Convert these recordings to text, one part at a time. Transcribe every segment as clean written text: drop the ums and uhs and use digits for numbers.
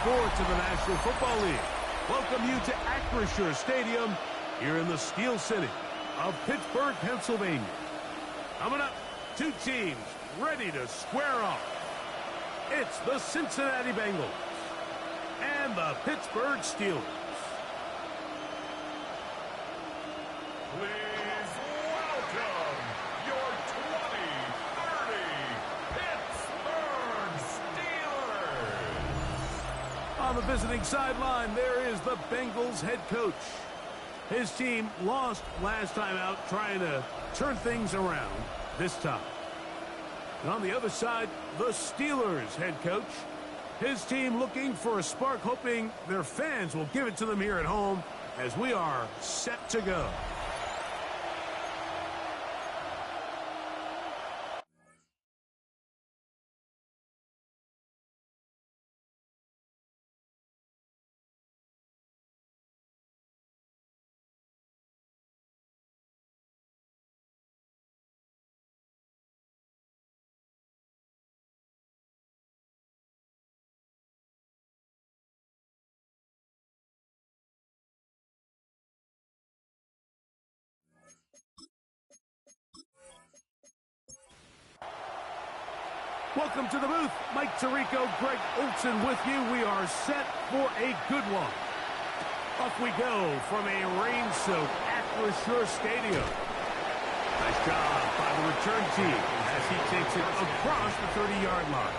sports in the National Football League. Welcome you to Acrisure Stadium here in the Steel City of Pittsburgh, Pennsylvania. Coming up, two teams ready to square off. It's the Cincinnati Bengals and the Pittsburgh Steelers. Please welcome your 2030 Pittsburgh Steelers. On the visiting sideline, there is the Bengals head coach. His team lost last time out, trying to turn things around this time. And on the other side, the Steelers head coach. His team looking for a spark, hoping their fans will give it to them here at home as we are set to go. Welcome to the booth. Mike Tirico, Greg Olson with you. We are set for a good one. Off we go from a rain-soaked Acrisure Stadium. Nice job by the return team as he takes it across the 30-yard line.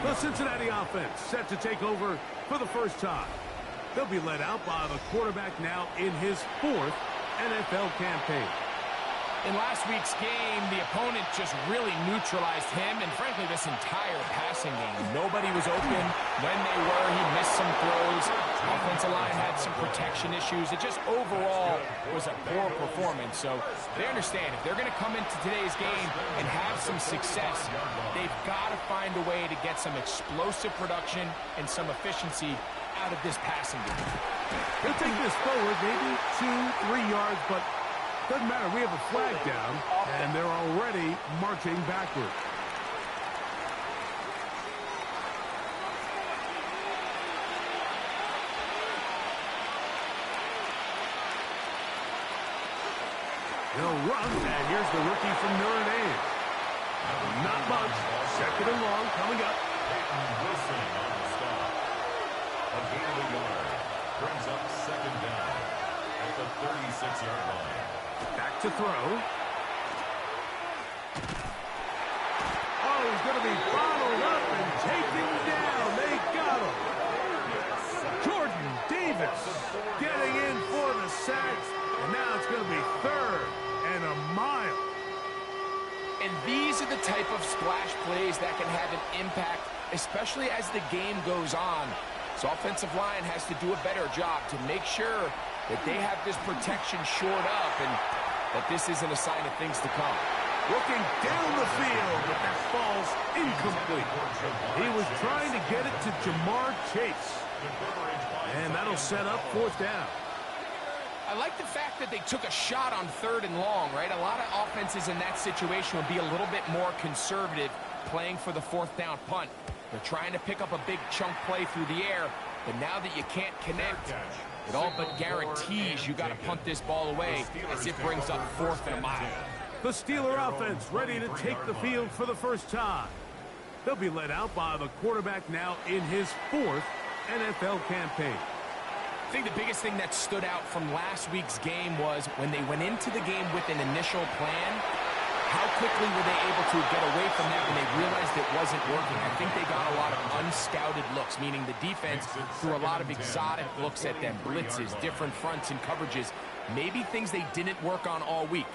The Cincinnati offense set to take over for the first time. They'll be led out by the quarterback now in his fourth NFL campaign. In last week's game, the opponent just really neutralized him and, frankly, this entire passing game. Nobody was open. When they were, he missed some throws. Offensive line had some protection issues. It just overall was a poor performance. So they understand if they're going to come into today's game and have some success, they've got to find a way to get some explosive production and some efficiency out of this passing game. He'll take this forward, maybe 2-3 yards, but doesn't matter. We have a flag down, and they're already marching backward. He'll run, and here's the rookie from Notre Dame. Not much. Second and long coming up. Wilson on the stop. A gain of a yard. Brings up second down at the 36-yard line. Back to throw. Oh, he's going to be bottled up and taken down. They got him. Jordan Davis getting in for the sack. And now it's going to be third and a mile. And these are the type of splash plays that can have an impact, especially as the game goes on. So offensive line has to do a better job to make sure that they have this protection shored up and that this isn't a sign of things to come. Looking down the field, but that falls incomplete. He was trying to get it to Jamar Chase. And that'll set up fourth down. I like the fact that they took a shot on third and long, right? A lot of offenses in that situation would be a little bit more conservative playing for the fourth down punt. They're trying to pick up a big chunk play through the air, but now that you can't connect, it all but guarantees you got to punt this ball away as it brings up fourth and a mile. The Steeler offense ready to take the field for the first time. They'll be led out by the quarterback now in his fourth NFL campaign. I think the biggest thing that stood out from last week's game was when they went into the game with an initial plan, how quickly were they able to get away from that when they realized it wasn't working? I think they got a lot of unscouted looks, meaning the defense threw a lot of exotic looks at them, blitzes, different fronts and coverages, maybe things they didn't work on all week.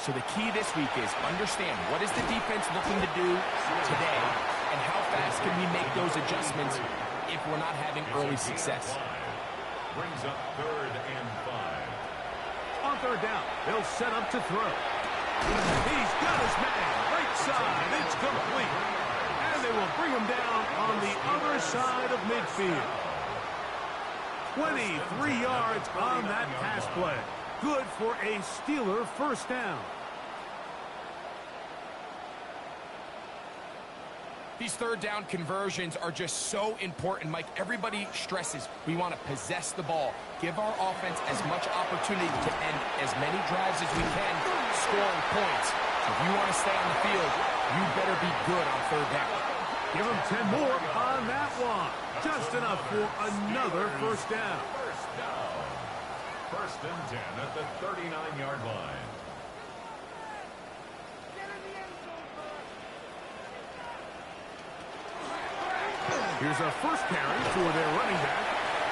So the key this week is understand what is the defense looking to do today and how fast can we make those adjustments if we're not having early success. Brings up third and 5. On third down, they'll set up to throw. He's got his man. Right side. It's complete. And they will bring him down on the other side of midfield. 23 yards on that pass play. Good for a Steeler first down. These third down conversions are just so important, Mike. Everybody stresses we want to possess the ball, give our offense as much opportunity to end as many drives as we can, scoring points. So if you want to stay on the field, you better be good on third down. Give them 10 more on that one. Just enough for another first down. First down. First and 10 at the 39-yard line. Here's a first carry for their running back.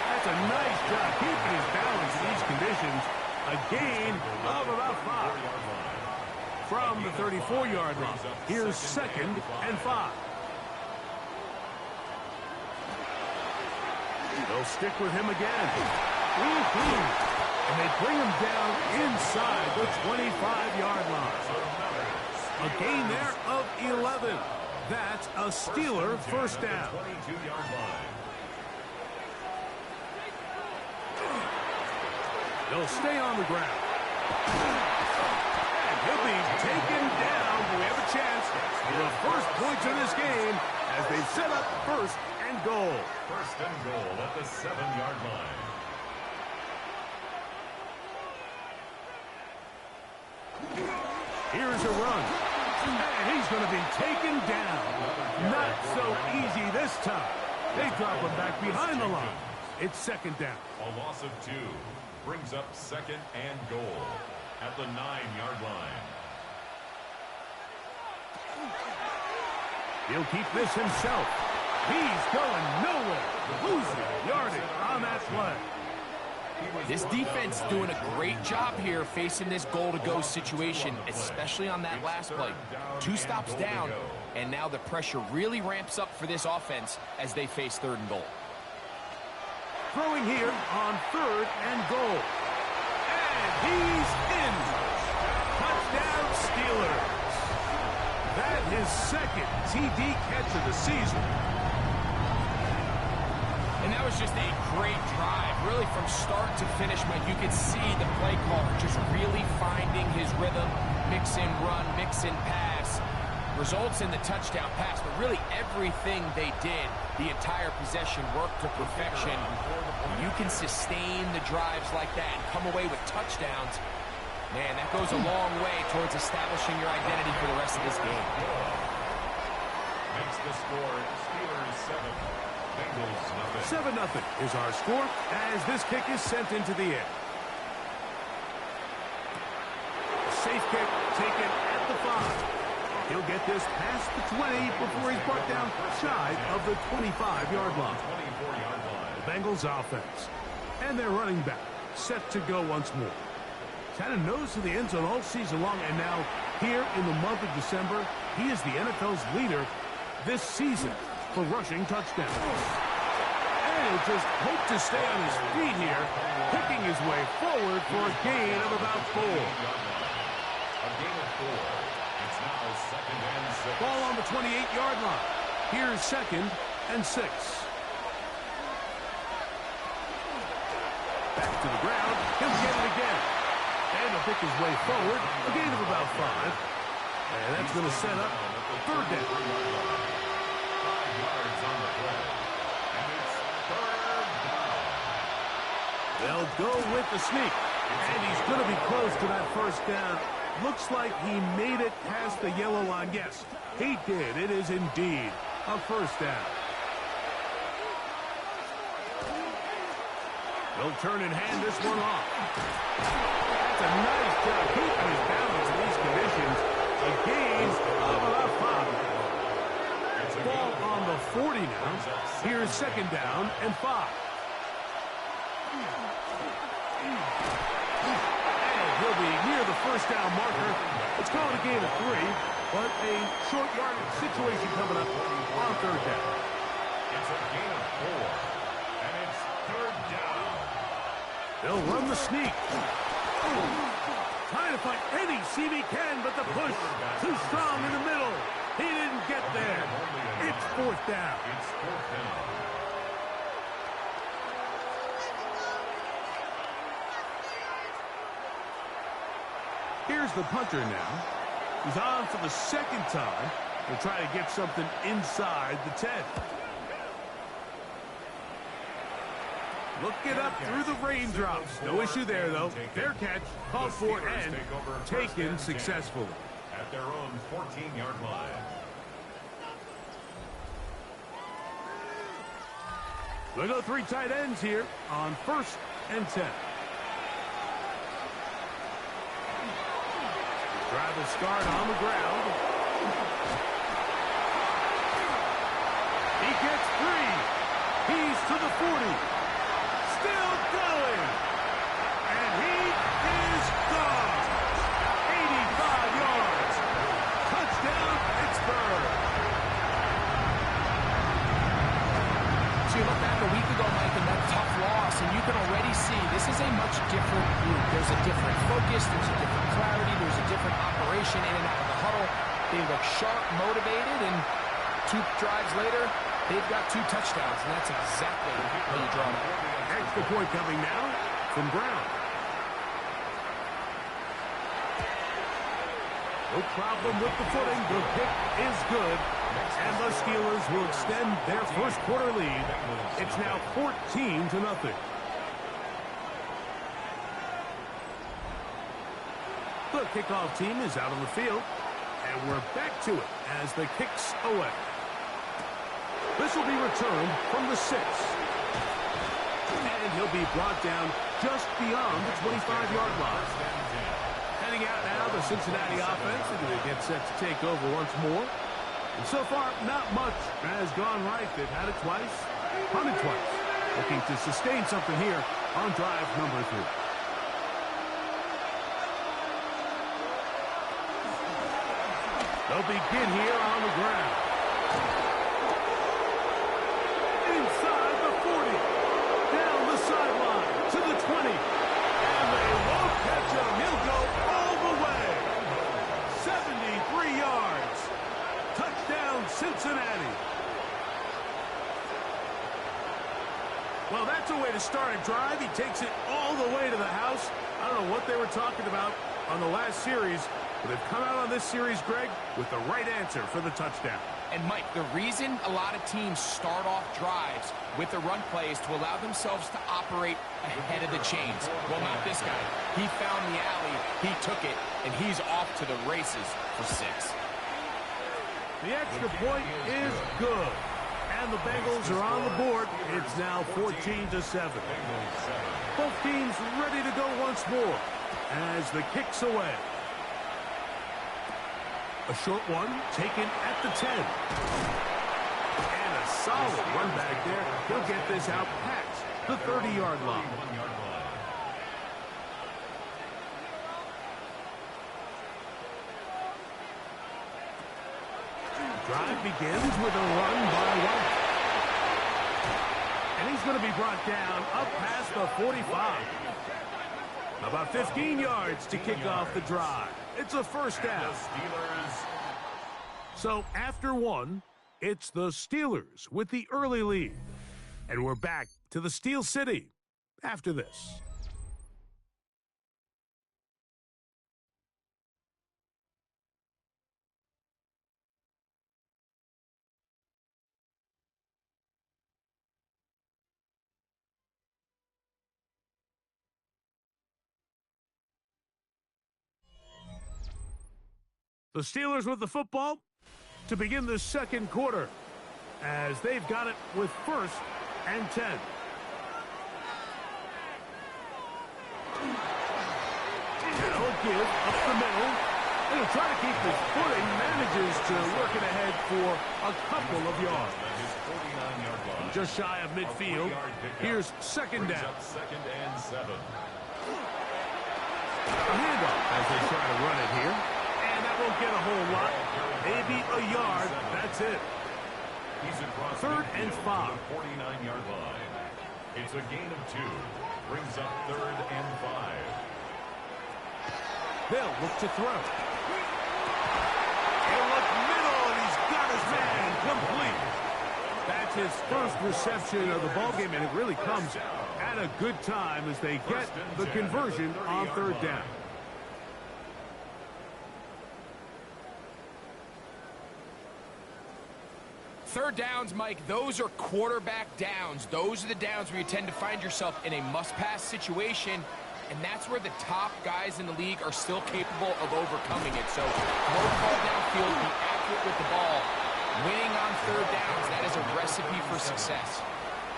That's a nice job keeping his balance in these conditions. A gain of about 5. From the 34-yard line, here's 2nd and 5. They'll stick with him again. And they bring him down inside the 25-yard line. A gain there of 11. That's a Steeler first down. 22-yard line. They'll stay on the ground. And he'll be taken down. But we have a chance for the first points of this game as they set up first and goal. First and goal at the 7-yard line. Here's a run. And he's going to be taken down. Not so easy this time. They drop him back behind the line. It's 2nd down. A loss of 2 brings up 2nd and goal at the 9-yard line. He'll keep this himself. He's going nowhere. Losing yardage on that play. This defense doing a great job here facing this goal-to-go situation, especially on that last play. 2 stops down, and now the pressure really ramps up for this offense as they face 3rd and goal. Throwing here on 3rd and goal. And he's in. Touchdown Steelers. That is 2nd TD catch of the season. And that was just a great drive, really from start to finish, Mike. You could see the play caller just really finding his rhythm, mix in run, mix in pass. Results in the touchdown pass, but really everything they did, the entire possession worked to perfection. You can sustain the drives like that and come away with touchdowns. Man, that goes a long way towards establishing your identity for the rest of this game. Makes the score Steelers 7. 7-0 is our score as this kick is sent into the air. Safe kick taken at the 5. He'll get this past the 20 before he's brought down shy of the 25-yard line. 24-yard line. The Bengals offense and their running back set to go once more. Kind of nose to the end zone all season long, and now here in the month of December, he is the NFL's leader this season for rushing touchdowns. And he'll just hope to stay on his feet here, picking his way forward for a gain of about 4. A gain of 4. It's now 2nd and 6. Ball on the 28-yard line. Here's 2nd and 6. Back to the ground. He'll get it again. And he'll pick his way forward. A gain of about 5. And that's going to set up 3rd down. They'll go with the sneak. And he's going to be close to that first down. Looks like he made it past the yellow line. Yes, he did. It is indeed a first down. They'll turn and hand this one off. That's a nice job keeping his balance in these conditions. A gain of about 5. Ball on the 40 now. Here's 2nd down and 5. And he'll be near the first down marker. It's called a gain of 3, but a short yardage situation coming up on 3rd down. It's a gain of 4, and it's 3rd down. They'll run the sneak. Trying to find any seam he can, but the push too strong in the middle. He didn't get there. It's 4th down. It's 4th down. Here's the punter now. He's on for the 2nd time. We'll try to get something inside the 10. Looking up through the raindrops. No issue there, though. Fair catch, called for, and taken successfully. At their own 14-yard line. We'll go 3 tight ends here on 1st and 10. Drive the start on the ground. He gets free. He's to the 40. Still going. And he is gone. 85 yards. Touchdown, Pittsburgh. So you look back a week ago, Mike, and that tough loss, and you can already see this is a much different group. There's a different focus. There's a different clarity. There's a different operation in and out of the huddle. They look sharp, motivated, and 2 drives later, they've got 2 touchdowns, and that's exactly what you draw up. Extra point coming now from Brown. No problem with the footing. The pick is good. And the Steelers will extend their first quarter lead. It's now 14-0. The kickoff team is out on the field. And we're back to it as the kick's away. This will be returned from the 6. And he'll be brought down just beyond the 25-yard line. Heading out now, the Cincinnati offense. They're going to get set to take over once more. And so far, not much has gone right. They've had it twice, punted twice. Looking to sustain something here on drive number 3. They'll begin here on the ground. Inside the 40. Down the sideline to the 20. And they won't catch him. He'll go all the way. 73 yards. Touchdown, Cincinnati. Well, that's a way to start a drive. He takes it all the way to the house. I don't know what they were talking about on the last series, but they've come out on this series, Greg, with the right answer for the touchdown. And, Mike, the reason a lot of teams start off drives with the run play is to allow themselves to operate ahead of the chains. Well, not this guy. He found the alley, he took it, and he's off to the races for 6. The extra point is good. And the Bengals are on the board. It's now 14-7. Both teams ready to go once more as the kick's away. A short one taken at the 10. And a solid run back there. He'll get this out past the 30-yard line. Drive begins with a run by White. And he's going to be brought down up past the 45. About 15 yards to kick off the drive. It's a first down. So after 1, it's the Steelers with the early lead. And we're back to the Steel City after this. The Steelers with the football to begin the second quarter as they've got it with 1st and 10. Now a give up the middle. And he'll try to keep his footing. Manages to work it ahead for a couple of yards. Just shy of midfield. Here's second down. Second and 7. A handoff as they try to run it here. That won't get a whole lot. Maybe a yard. That's it. He's across 3rd and 5. 49-yard line. It's a gain of 2. Brings up 3rd and 5. They'll look to throw. He'll look middle, and he's got his man complete. That's his first reception of the ballgame, and it really comes at a good time as they get the conversion on 3rd down. Third downs, Mike, those are quarterback downs. Those are the downs where you tend to find yourself in a must-pass situation, and that's where the top guys in the league are still capable of overcoming it. So, throw the ball downfield, be accurate with the ball. Winning on third downs, that is a recipe for success.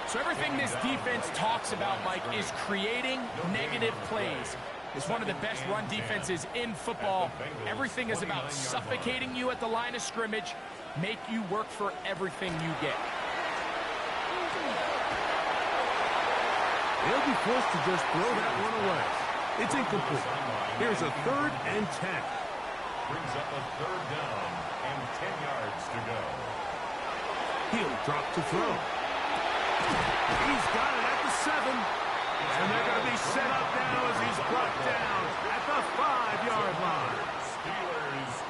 So everything this defense talks about, Mike, is creating negative plays. It's one of the best run defenses in football. Everything is about suffocating you at the line of scrimmage, make you work for everything you get. They'll be forced to just throw that one away. It's incomplete. Here's a 3rd and 10. Brings up a 3rd down and 10 yards to go. He'll drop to throw. He's got it at the 7. And they're going to be set up now as he's brought down at the 5-yard line.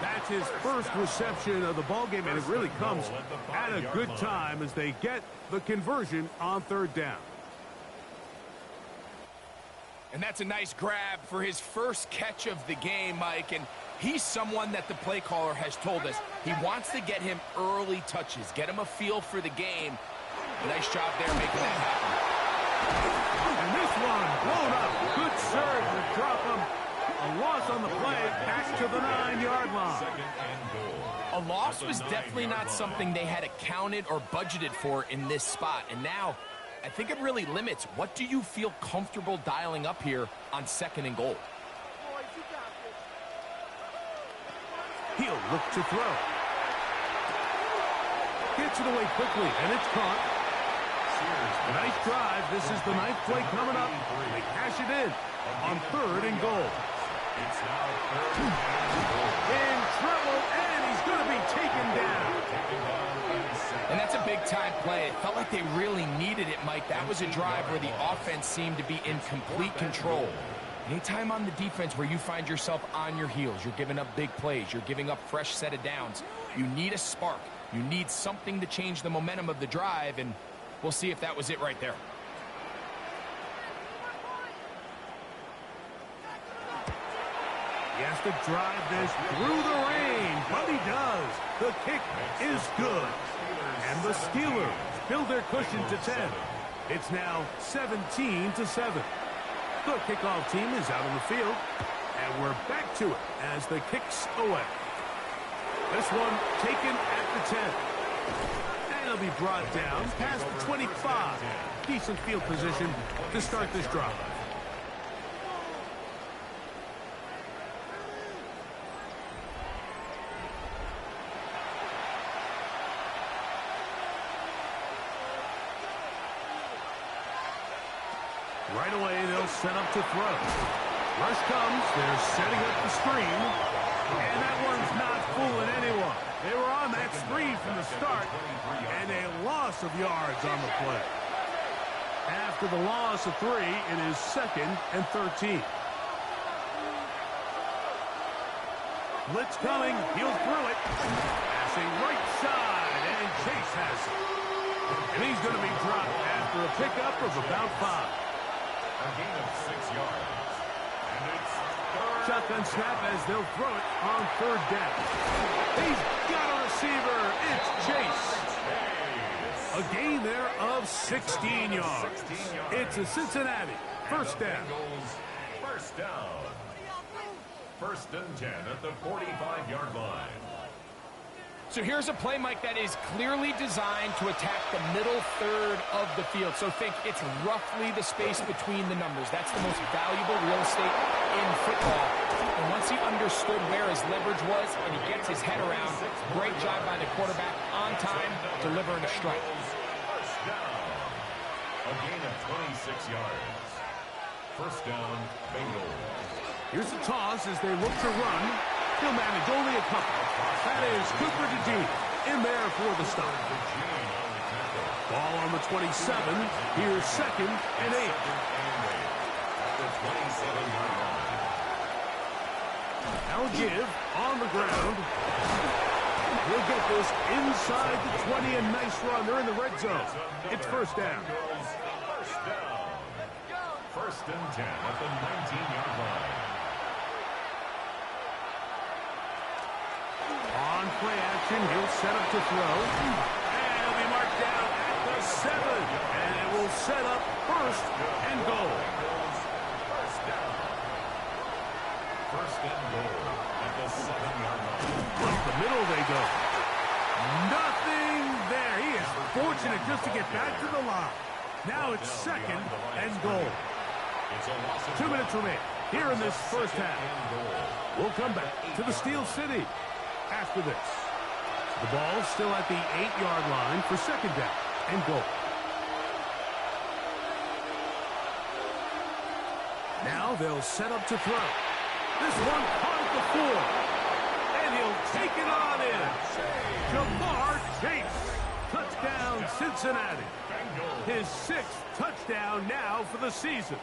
That's his first reception of the ballgame, and it really comes at a good time as they get the conversion on 3rd down. And that's a nice grab for his first catch of the game, Mike. And he's someone that the play caller has told us he wants to get him early touches, get him a feel for the game. Nice job there making that happen. And this one blown up. Good surge to drop him. A loss on the play, back to the 9-yard line. A loss was definitely not something they had accounted or budgeted for in this spot. And now, I think it really limits. What do you feel comfortable dialing up here on 2nd and goal? He'll look to throw. Gets it away quickly, and it's caught. Nice drive. This is the 9th play coming up. They cash it in on 3rd and goal. It's now 3rd and goal. In trouble, and he's going to be taken down. And that's a big-time play. It felt like they really needed it, Mike. That was a drive where the offense seemed to be in complete control. Anytime on the defense where you find yourself on your heels, you're giving up big plays, you're giving up fresh set of downs, you need a spark. You need something to change the momentum of the drive, and we'll see if that was it right there. He has to drive this through the rain, but he does. The kick is good. And the Steelers build their cushion to 10. It's now 17-7. The kickoff team is out on the field, and we're back to it as the kick's away. This one taken at the 10. And he'll be brought down past the 25. Decent field position to start this drive. Right away, they'll set up to throw. Rush comes. They're setting up the screen. And that one's not fooling anyone. They were on that screen from the start. And a loss of yards on the play. After the loss of 3, it is 2nd and 13. Blitz coming. He'll throw it. Passing right side. And Chase has it. And he's going to be dropped after a pickup of about 5. A gain of 6 yards. And it's Shotgun snap as they'll throw it on 3rd down. He's got a receiver. It's Chase. A gain there of 16 yards. It's a Cincinnati 1st down. First down. 1st and 10 at the 45-yard line. So here's a play, Mike, that is clearly designed to attack the middle 3rd of the field. So think it's roughly the space between the numbers. That's the most valuable real estate in football. And once he understood where his leverage was and he gets his head around, great job by the quarterback on time, delivering a strike. First down. A gain of 26 yards. First down, Bengals. Here's the toss as they look to run. He'll manage only a couple. That is Cooper DeJean in there for the stop. Ball on the 27. Here's 2nd and 8. Now give on the ground. He'll get this inside the 20, and nice run. They're in the red zone. It's 1st down. First down. 1st and 10 at the 19-yard line. On play action, he'll set up to throw. And set up first and goal. First down. First and goal at the 7-yard line. Up the middle they go. Nothing there. He is fortunate just to get back to the line. Now it's second and goal. 2 minutes remain here in this first half. We'll come back to the Steel City after this. The ball's still at the 8-yard line for second down and goal. Now they'll set up to throw. This one caught at the 4. And he'll take it on in. Jamar Chase. Touchdown, Cincinnati. His 6th touchdown now for the season.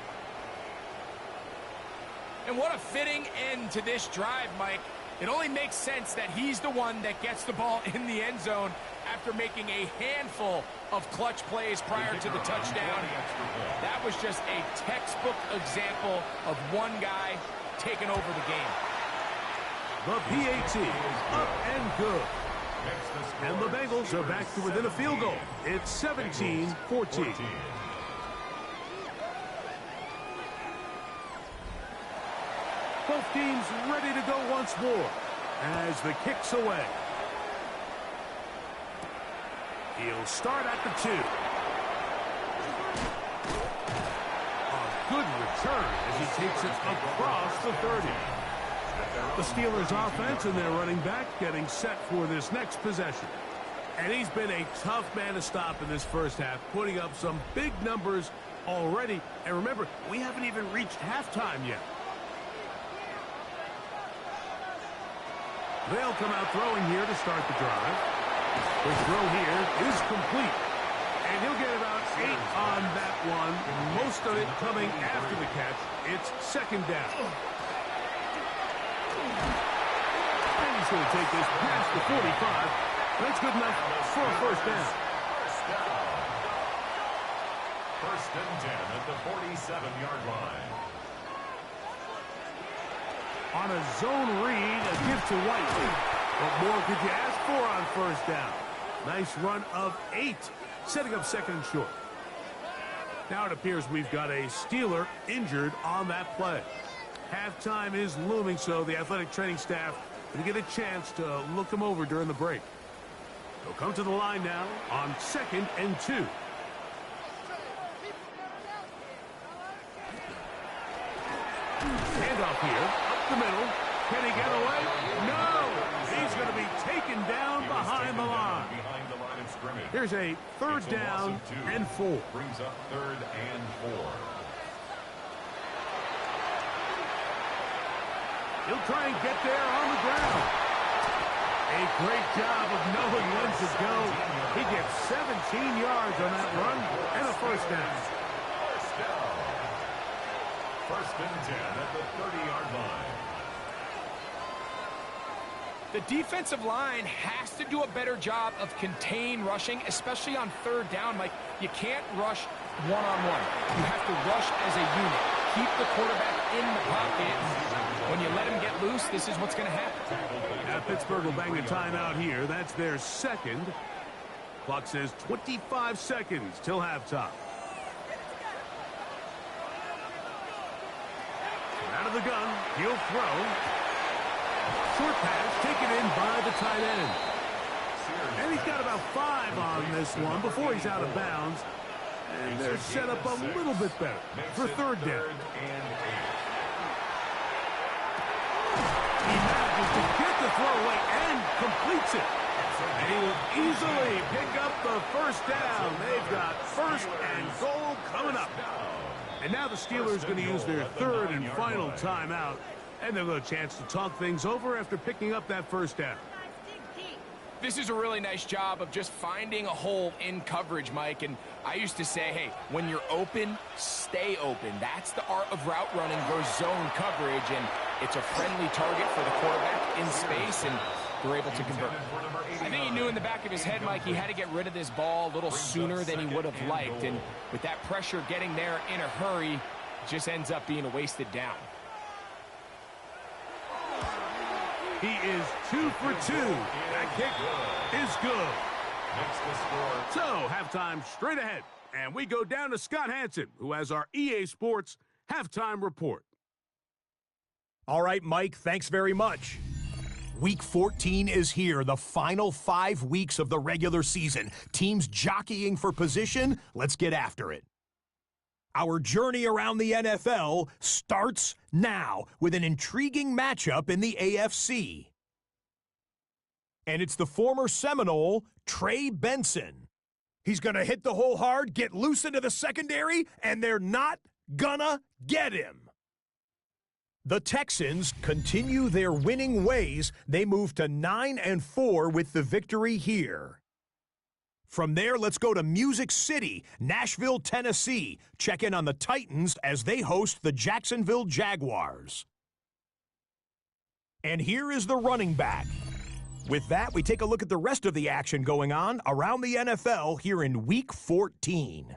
And what a fitting end to this drive, Mike. It only makes sense that he's the one that gets the ball in the end zone after making a handful of clutch plays prior to the touchdown. That was just a textbook example of one guy taking over the game. The PAT up and good. And the Bengals are back to within a field goal. It's 17-14. Both teams ready to go once more as the kick's away. He'll start at the 2. A good return as he takes it across the 30. The Steelers offense and their running back getting set for this next possession. And he's been a tough man to stop in this first half, putting up some big numbers already. And remember, we haven't even reached halftime yet. They'll come out throwing here to start the drive. The throw here is complete. And he'll get about 8 on that one. Most of it coming after the catch. It's second down. And he's going to take this past the 45. That's good enough for a first down. First and 10 at the 47-yard line. On a zone read, a give to White. What more could you ask for on first down? Nice run of 8, setting up second and short. Now it appears we've got a Steeler injured on that play. Halftime is looming, so the athletic training staff will get a chance to look him over during the break. They'll come to the line now on second and 2. Handoff here, up the middle. Can he get away? No! He's going to be taken down behind the line. Here's a third down and 4. Brings up third and 4. He'll try and get there on the ground. A great job of knowing when to go. He gets 17 yards on that run and a first down. First and 10 at the 30-yard line. The defensive line has to do a better job of contain rushing, especially on third down. Like, you can't rush one-on-one. You have to rush as a unit. Keep the quarterback in the pocket. When you let him get loose, this is what's going to happen. Pittsburgh will bang a timeout here. That's their second. Clock says 25 seconds till halftime. Out of the gun, he'll throw. Short pass taken in by the tight end. And he's got about 5 on this one before he's out of bounds. And they're set up a little bit better for third down. He manages to get the throw away and completes it. And he will easily pick up the first down. They've got first and goal coming up. And now the Steelers going to use their third and final timeout. And they'll get a chance to talk things over after picking up that first down. This is a really nice job of just finding a hole in coverage, Mike. And I used to say, hey, when you're open, stay open. That's the art of route running versus zone coverage. And it's a friendly target for the quarterback in space, and they're able to convert. I think he knew in the back of his head, Mike, he had to get rid of this ball a little sooner than he would have liked. And with that pressure getting there in a hurry, it just ends up being a wasted down. He is 2 for 2. That kick is good. So, halftime straight ahead And we go down to Scott Hansen, who has our EA Sports halftime report. All right, Mike, thanks very much. Week 14 is here, the final 5 weeks of the regular season. Teams jockeying for position. Let's get after it. Our journey around the NFL starts now with an intriguing matchup in the AFC. And it's the former Seminole, Trey Benson. He's going to hit the hole hard, get loose into the secondary, and they're not gonna get him. The Texans continue their winning ways. They move to 9-4 with the victory here. From there, let's go to Music City, Nashville, Tennessee. Check in on the Titans as they host the Jacksonville Jaguars. And here is the running back. With that, we take a look at the rest of the action going on around the NFL here in Week 14.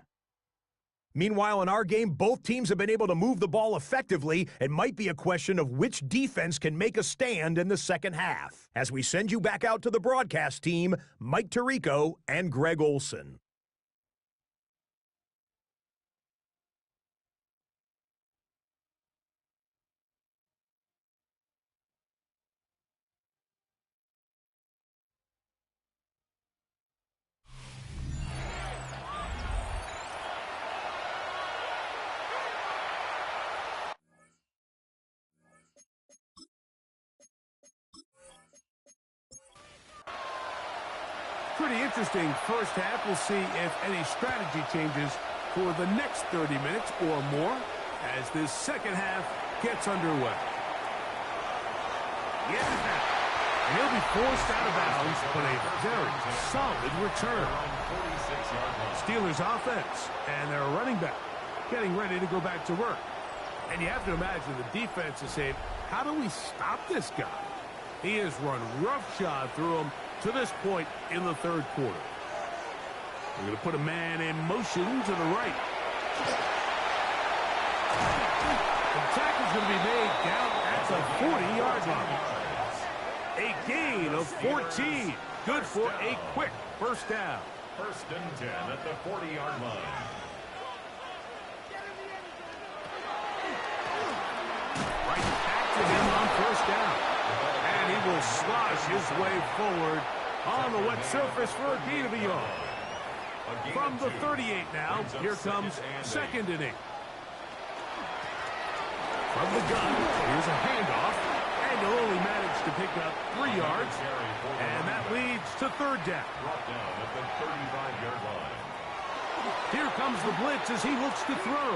Meanwhile, in our game, both teams have been able to move the ball effectively. It might be a question of which defense can make a stand in the second half. As we send you back out to the broadcast team, Mike Tirico and Greg Olson. Pretty interesting first half. We'll see if any strategy changes for the next 30 minutes or more as this second half gets underway. Yeah, and he'll be forced out of bounds, but a very solid return. Steelers offense and their running back getting ready to go back to work. And you have to imagine the defense is saying, how do we stop this guy? He has run roughshod through him to this point in the third quarter. We're going to put a man in motion to the right. The tackle's going to be made down at the 40-yard line. A gain of 14. Good for a quick first down. First and 10 at the 40-yard line. Right back to him on first down. And he will slosh his way forward on the wet surface for a gain of a yard. From the 38 now, here comes second and 8. From the gun, here's a handoff, and he'll only manage to pick up 3 yards, and that leads to third down. Brought down at the 35-yard line. Here comes the blitz as he looks to throw.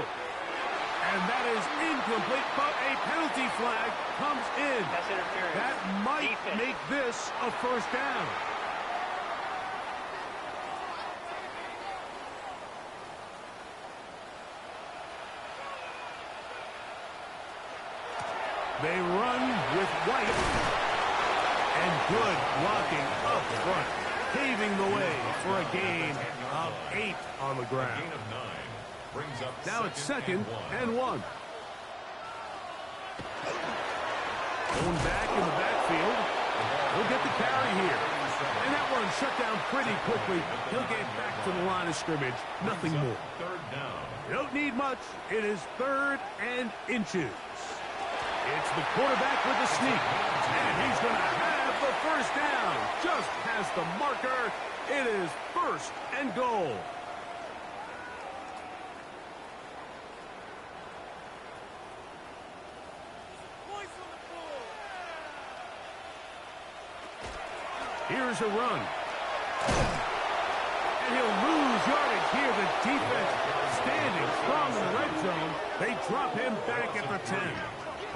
And that is incomplete, but a penalty flag comes in. That might make this a first down. They run with White. And good blocking up front, paving the way for a gain of 8 on the ground. Gain of 9. Brings up now it's second and 1. Going back in the backfield. He'll get the carry here. And that one shut down pretty quickly. He'll get back to the line of scrimmage. Nothing more. Third down. You don't need much. It is 3rd and inches. It's the quarterback with the sneak. And he's going to have the first down. Just past the marker. It is 1st and goal. Here's a run. And he'll lose yardage here. The defense standing strong in the red zone. They drop him back at the 10.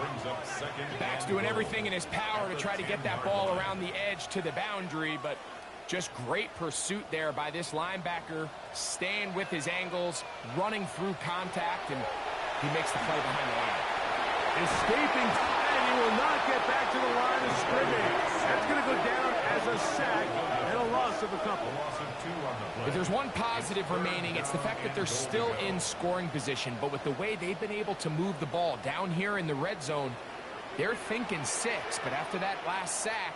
Brings up second. Back's doing everything in his power to try to get that ball around the edge to the boundary, but just great pursuit there by this linebacker, staying with his angles, running through contact, and he makes the play behind the line. Escaping, and he will not get back to the line of scrimmage. That's going to go down as a sack and a loss of a couple. If there's one positive remaining, it's the fact that they're still in scoring position. But with the way they've been able to move the ball down here in the red zone, they're thinking 6. But after that last sack,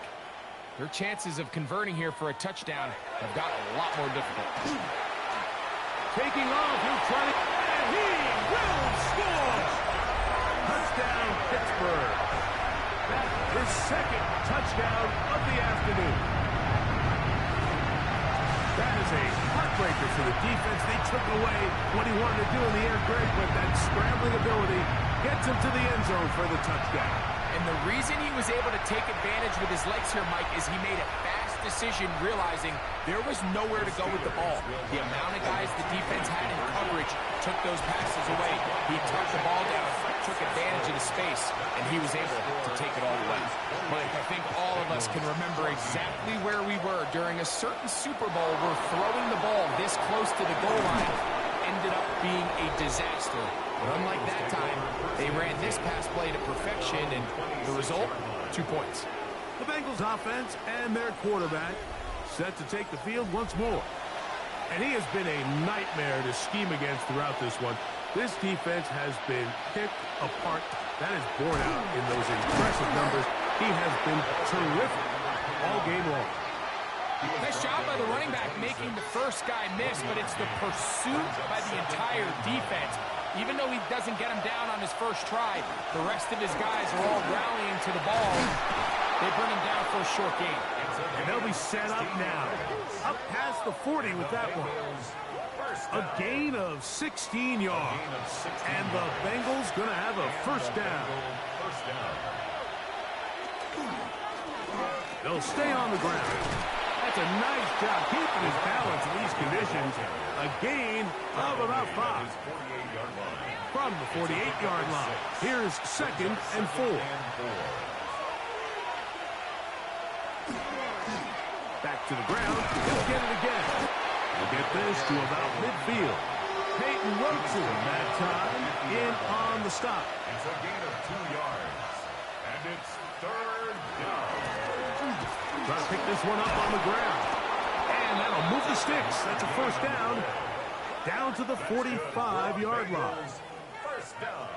their chances of converting here for a touchdown have got a lot more difficult. taking off. He'll try to... And he will score! Touchdown, Pittsburgh. That's his second touchdown of the afternoon. That is a heartbreaker for the defense. They took away what he wanted to do in the air, Greg, but that scrambling ability gets him to the end zone for the touchdown. And the reason he was able to take advantage with his legs here, Mike, is he made a fast decision realizing there was nowhere to go with the ball. The amount of guys the defense had in coverage took those passes away. He tucked the ball down, took advantage of the space, and he was able to take it all away. Mike, I think all of us can remember exactly where we were during a certain Super Bowl where throwing the ball this close to the goal line ended up being a disaster. But unlike that time, they ran this pass play to perfection, and the result, 2 points. The Bengals offense and their quarterback set to take the field once more. And he has been a nightmare to scheme against throughout this one. This defense has been picked apart. That is borne out in those impressive numbers. He has been terrific all game long. Nice job by the running back making the first guy miss, but it's the pursuit by the entire defense. Even though he doesn't get him down on his first try, the rest of his guys are all rallying to the ball. They bring him down for a short gain. And they'll be set up now. Up past the 40 with that one. A gain of 16 yards. And the Bengals going to have a first down. They'll stay on the ground. That's a nice job keeping his balance in these conditions. A gain of about 5. From the 48-yard line. Here's 2nd and 4. Back to the ground. He'll get it again. He'll get this to about midfield. Peyton Wilson that time in on the stop. It's a gain of 2 yards. And it's 3rd down. Trying to pick this one up on the ground. And that'll move the sticks. That's a first down. Down to the 45-yard line. First down.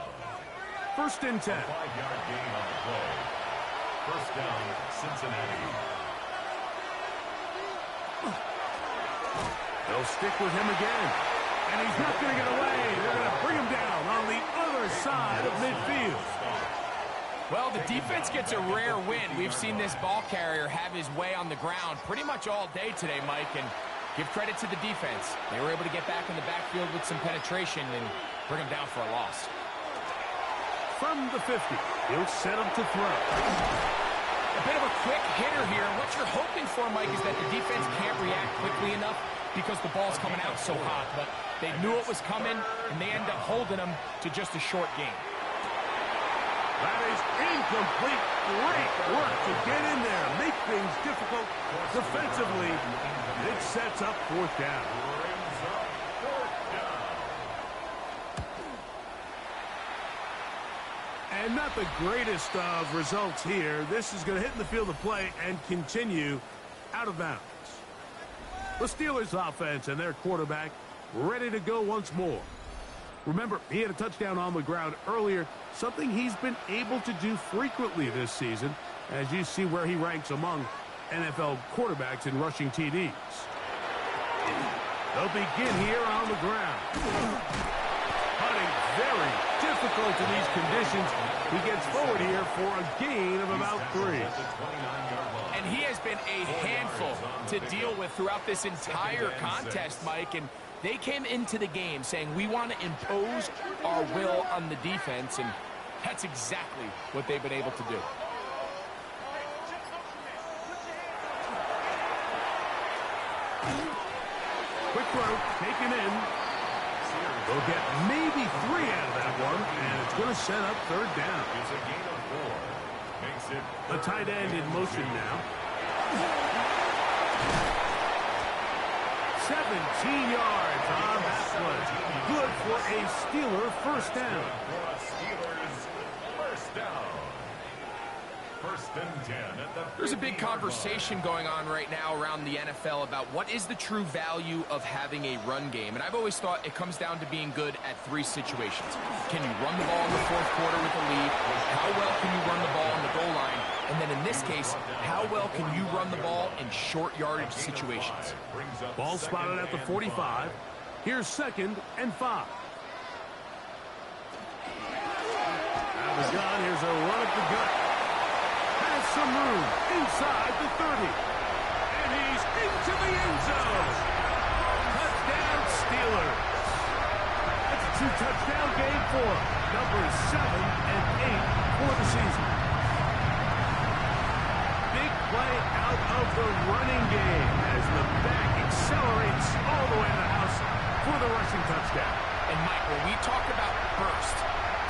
1st and 10. 5-yard gain on the play. First down, Cincinnati. They'll stick with him again. And he's not going to get away. They're going to bring him down on the other side of midfield. Well, the defense gets a rare win. We've seen this ball carrier have his way on the ground pretty much all day today, Mike, and give credit to the defense. They were able to get back in the backfield with some penetration and bring him down for a loss. From the 50, he'll set him to throw. A bit of a quick hitter here. What you're hoping for, Mike, is that the defense can't react quickly enough because the ball's coming out so hot. But they knew it was coming, and they end up holding him to just a short gain. That is incomplete. Great work to get in there. Make things difficult defensively. It sets up 4th down. And not the greatest of results here. This is going to hit in the field of play and continue out of bounds. The Steelers offense and their quarterback ready to go once more. Remember, he had a touchdown on the ground earlier, something he's been able to do frequently this season, as you see where he ranks among NFL quarterbacks in rushing TDs. They'll begin here on the ground. Hunting very difficult in these conditions. He gets forward here for a gain of about 3. And he has been a handful to deal with throughout this entire contest, Mike, and they came into the game saying, we want to impose our will on the defense, and that's exactly what they've been able to do. Quick throw, taken in. They'll get maybe 3 out of that one, and it's going to set up 3rd down. It's a gain of 4. Makes it the tight end in motion now. 17 yards on that play. Good for a Steeler first down. Steelers first down. 1st and 10 at the There's a big conversation going on right now around the NFL about what is the true value of having a run game. And I've always thought it comes down to being good at 3 situations. Can you run the ball in the 4th quarter with a lead? How well can you run the ball on the goal line? And then in this case, how well can you run the ball in short yardage situations? Ball spotted at the 45. Here's 2nd and 5. Out of the gun, here's a run at the gut. Has some room inside the 30. And he's into the end zone. Touchdown Steelers. That's a 2-touchdown game for numbers 7 and 8 for the season. Big play out of the running game as the back accelerates all the way to the house for the rushing touchdown. And Mike, when we talk about burst,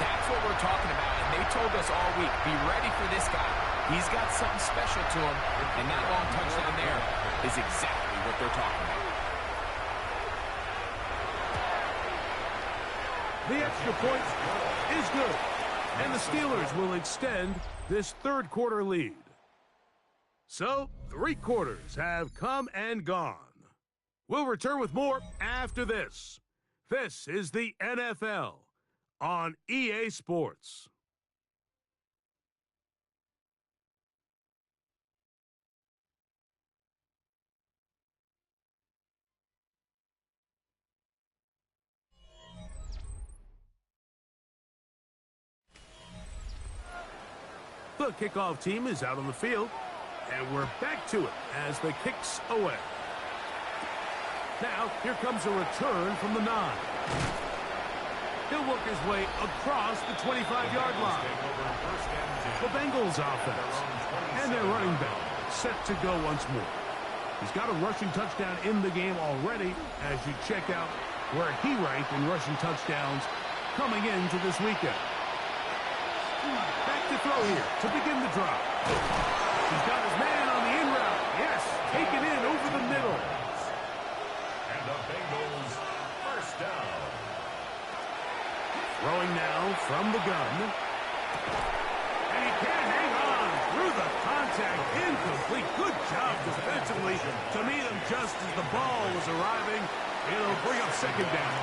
that's what we're talking about. And they told us all week, be ready for this guy. He's got something special to him, and that long touchdown there is exactly what they're talking about. The extra point is good, and the Steelers will extend this third quarter lead. So, 3 quarters have come and gone. We'll return with more after this. This is the NFL on EA Sports. The kickoff team is out on the field, and we're back to it as the kick's away. Now, here comes a return from the 9. He'll work his way across the 25-yard line. The Bengals offense and their running back set to go once more. He's got a rushing touchdown in the game already as you check out where he ranked in rushing touchdowns coming into this weekend. Back to throw here to begin the drive. He's got his man on the in route. Yes, taken in over the middle. And the Bengals first down. Throwing now from the gun. And he can't hang on through the contact. Incomplete. Good job defensively to meet him just as the ball was arriving. It'll bring up 2nd down.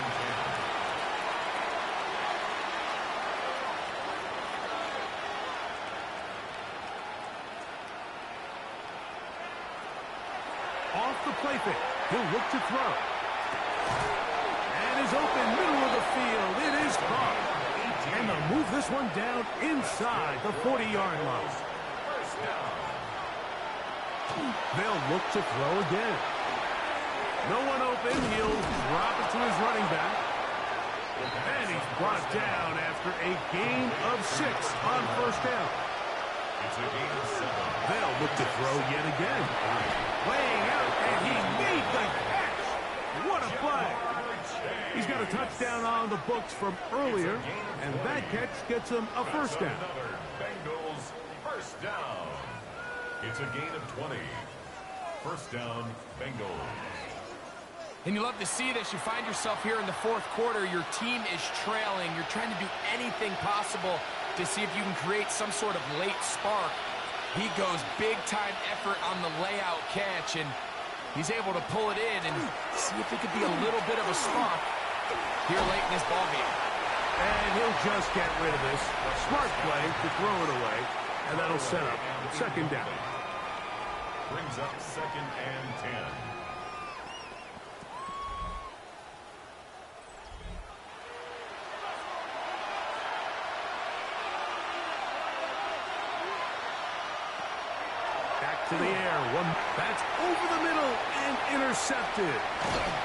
Off the play fake. He'll look to throw. And is open middle of the field. It is caught. And they'll move this one down inside the 40-yard line. They'll look to throw again. No one open. He'll drop it to his running back. And he's brought down after a gain of 6 on 1st down. It's a gain of 7. They'll look to throw yet again. Laying out, and he made the catch. What a play. He's got a touchdown on the books from earlier, and that catch gets him a 1st down. Bengals first down. It's a gain of 20. 1st down, Bengals. And you love to see this. You find yourself here in the 4th quarter. Your team is trailing. You're trying to do anything possible to see if you can create some sort of late spark. He goes big-time effort on the layout catch, and he's able to pull it in and see if it could be a little bit of a spark here late in this ballgame. And he'll just get rid of this. Smart play to throw it away, and that'll set up 2nd down. Brings up 2nd and 10. To the air. One. That's over the middle and intercepted.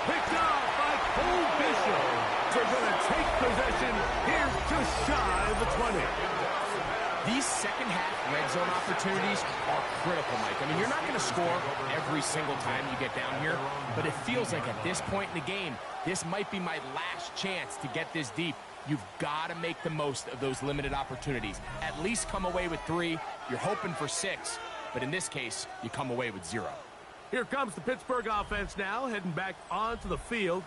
Picked off by Cole Bishop. They're going to take possession here just shy of the 20. These second-half red zone opportunities are critical, Mike. I mean, you're not going to score every single time you get down here, but it feels like at this point in the game, this might be my last chance to get this deep. You've got to make the most of those limited opportunities. At least come away with 3. You're hoping for 6. But in this case, you come away with 0. Here comes the Pittsburgh offense now, heading back onto the field.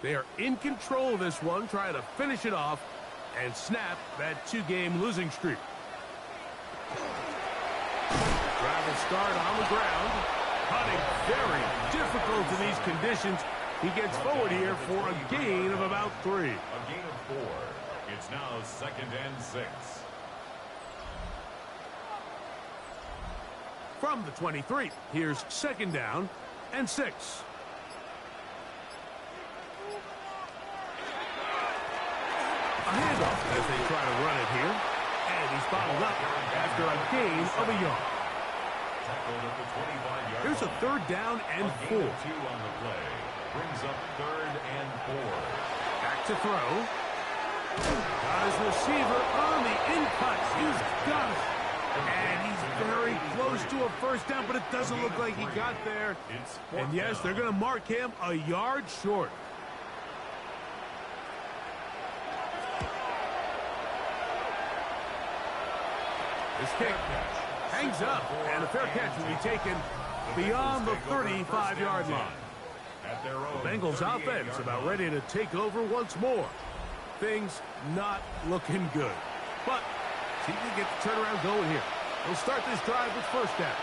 They are in control of this one, trying to finish it off and snap that 2-game losing streak. Drive and start on the ground. Hunting very difficult in these conditions. He gets forward here for a gain of about 3. A gain of 4. It's now 2nd and 6. From the 23, here's 2nd down and 6. handoff as they try to run it here. And he's bottled up after a gain of a yard. Tackled at the 25-yard Here's a line. third down and 4. 2 on the play. Brings up 3rd and 4. Back to throw. Got his receiver on the in-cut. He's got it. And he's very close to a first down, but it doesn't look like he got there. And yes, they're going to mark him a yard short. This kick hangs up, and a fair catch will be taken beyond the 35-yard line. The Bengals offense about ready to take over once more. Things not looking good. But see if we get the turnaround going here. They'll start this drive with first down.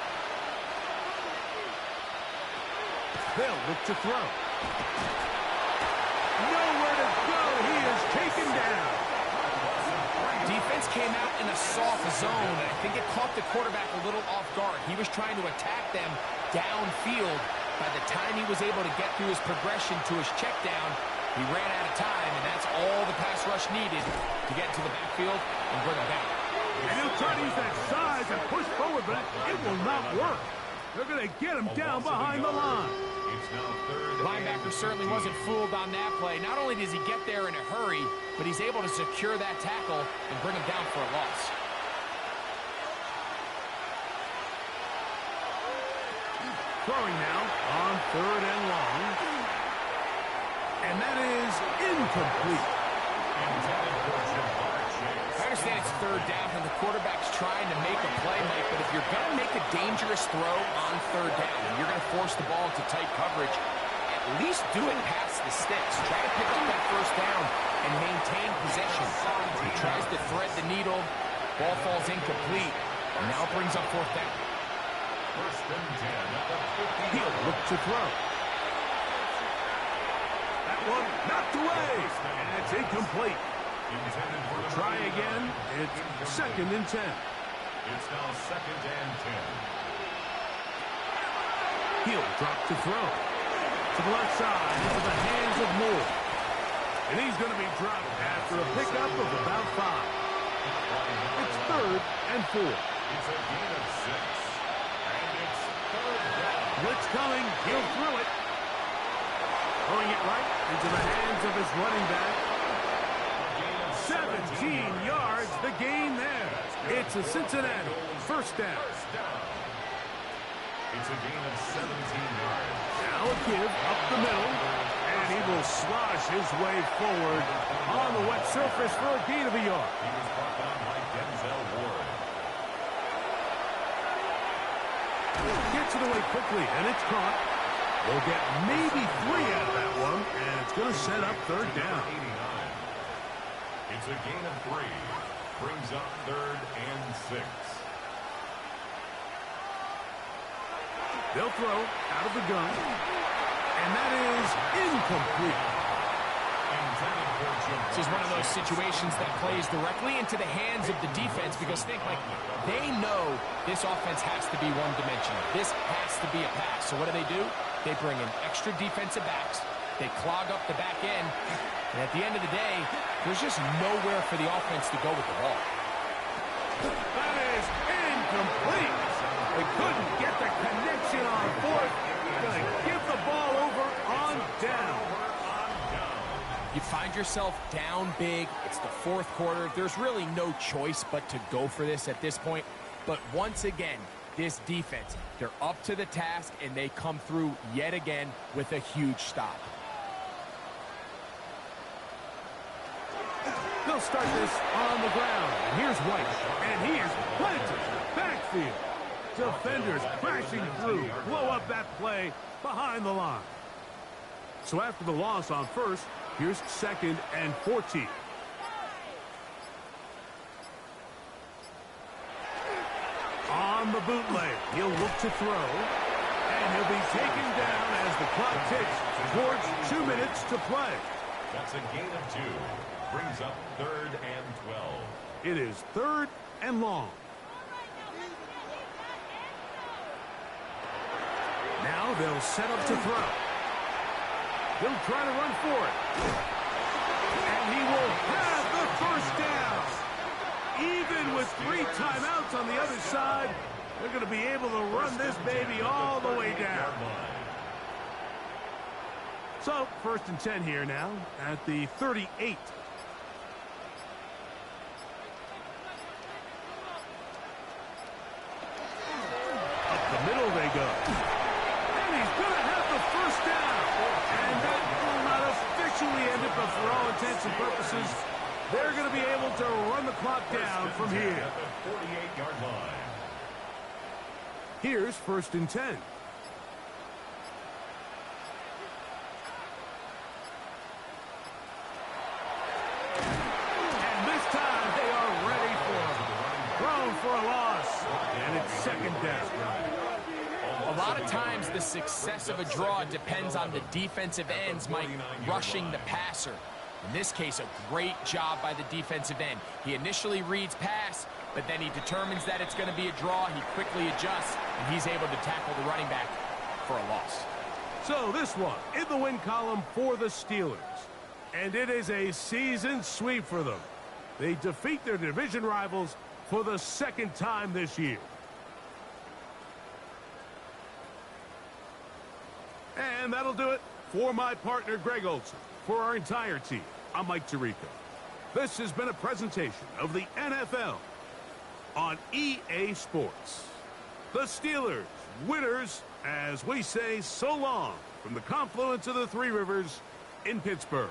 They'll look to throw. Nowhere to go. He is taken down. Defense came out in a soft zone, and I think it caught the quarterback a little off guard. He was trying to attack them downfield. By the time he was able to get through his progression to his check down, he ran out of time, and that's all the pass rush needed to get to the backfield and bring him down. And he'll try to use that size and push forward, but it will not work. They're going to get him down behind the line. Linebacker certainly wasn't fooled on that play. Not only does he get there in a hurry, but he's able to secure that tackle and bring him down for a loss. Throwing now on 3rd and long. And that is incomplete. I understand it's 3rd down and the quarterback's trying to make a play, Mike, but if you're going to make a dangerous throw on 3rd down and you're going to force the ball into tight coverage, at least do it past the sticks. Try to pick up that first down and maintain possession. He tries to thread the needle. Ball falls incomplete. And now brings up 4th down. 1st and 10 at the 50. He'll look to throw. That one knocked away. And it's incomplete. Try again. It's 2nd and 10. It's now 2nd and 10. He'll drop to throw. To the left side, into the hands of Moore. And he's going to be dropped after a pickup of about 5. It's 3rd and 4. It's a gain of 6. And it's 3rd down. Blitz coming. He'll throw it. Throwing it right into the hands of his running back. 17 yards, the gain there. It's a Cincinnati first down. It's a gain of 17 yards. Now a give up the middle, and he will slosh his way forward on the wet surface for a gain of a yard. He was brought down by Denzel Ward. Gets it away quickly, and it's caught. We'll get maybe 3 out of that one, and it's going to set up 3rd down. 89. It's a gain of 3. Brings up 3rd and 6. They'll throw out of the gun, and that is incomplete. This is one of those situations that plays directly into the hands of the defense because think, like, they know this offense has to be one-dimensional. This has to be a pass. So what do? They bring in extra defensive backs. They clog up the back end. And at the end of the day, there's just nowhere for the offense to go with the ball. That is incomplete. They couldn't get the connection on 4th. Going to give the ball over on down. You find yourself down big. It's the 4th quarter. There's really no choice but to go for this at this point. But once again, this defense, they're up to the task, and they come through yet again with a huge stop. They'll start this on the ground. And here's White. And he is planted. Backfield. Defenders crashing through. Blow up that play behind the line. So after the loss on 1st, here's 2nd and 14. On the bootleg, he'll look to throw. And he'll be taken down as the clock ticks towards 2 minutes to play. That's a gain of 2. Brings up 3rd and 12. It is 3rd and long. Now they'll set up to throw. He'll try to run for it. And he will have the First down. Even with 3 timeouts on the other side, they're going to be able to run this baby all the way down. So, 1st and 10 here now at the 38. Up the middle they go. And he's going to have the first down. And that will not officially end it, but for all intents and purposes, they're going to be able to run the clock down from here. 48-yard line. Here's 1st and 10. And this time they are ready for him. Thrown for a loss. And it's 2nd down. A lot of times the success of a draw depends on the defensive ends, Mike, rushing the passer. In this case, a great job by the defensive end. He initially reads pass, but then he determines that it's going to be a draw. He quickly adjusts, and he's able to tackle the running back for a loss. So this one in the win column for the Steelers. And it is a season sweep for them. They defeat their division rivals for the 2nd time this year. And that'll do it for my partner, Greg Olsen. For our entire team, I'm Mike Tirico. This has been a presentation of the NFL on EA Sports. The Steelers, winners, as we say so long from the confluence of the 3 rivers in Pittsburgh.